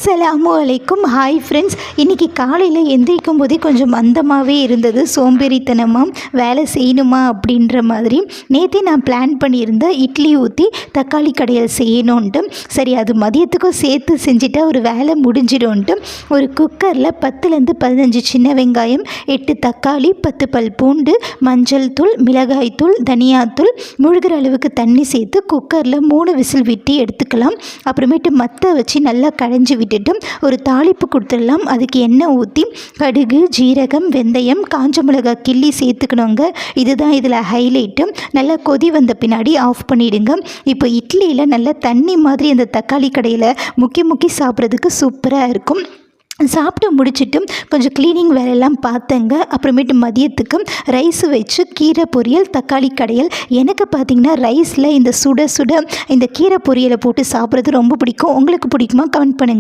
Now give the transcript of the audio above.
அஸ்ஸலாமு அலைக்கும். Hi friends, இன்றைக்கி காலையில் எந்திரிக்கும் போதே கொஞ்சம் மந்தமாகவே இருந்தது. சோம்பேறித்தனமாக வேலை செய்யணுமா அப்படின்ற மாதிரி. நேற்றே நான் பிளான் பண்ணியிருந்தேன் இட்லி ஊற்றி தக்காளி கடையல் செய்யணுன்ட்டு. சரி, அது மதியத்துக்கும் சேர்த்து செஞ்சுட்டா ஒரு வேலை முடிஞ்சிடும்ன்ட்டு ஒரு குக்கரில் 10லேருந்து 15 சின்ன வெங்காயம், 8 தக்காளி, 10 பல் பூண்டு, மஞ்சள் தூள், மிளகாய் தூள், தனியாத்தூள், முழுகிற அளவுக்கு தண்ணி சேர்த்து குக்கரில் 3 விசில் விட்டு எடுத்துக்கலாம். அப்புறமேட்டு மற்ற வச்சு நல்லா கடைஞ்சி விட்டுட்டு ஒரு தாளிப்பு கொடுத்துடலாம். அதுக்கு எண்ணெய் ஊற்றி கடுகு, ஜீரகம், வெந்தயம், காஞ்ச மிளகாய் கிள்ளி சேர்த்துக்கணுங்க. இதுதான் இதில் ஹைலைட்டு. நல்லா கொதி வந்த பின்னாடி ஆஃப் பண்ணிவிடுங்க. இப்போ இட்லியில் நல்லா தண்ணி மாதிரி அந்த தக்காளி கடையில் முக்கி சாப்பிட்றதுக்கு சூப்பராக இருக்கும். சாப்பிட்டு முடிச்சுட்டு கொஞ்சம் க்ளீனிங் வேலையெல்லாம் பார்த்தேங்க. அப்புறமேட்டு மதியத்துக்கு ரைஸ் வச்சு கீரை பொரியல், தக்காளி கடையல். எனக்கு பார்த்திங்கன்னா ரைஸில் இந்த சுட சுட இந்த கீரை பொரியலை போட்டு சாப்பிட்றது ரொம்ப பிடிக்கும். உங்களுக்கு பிடிக்குமா? கமெண்ட் பண்ணுங்கள்.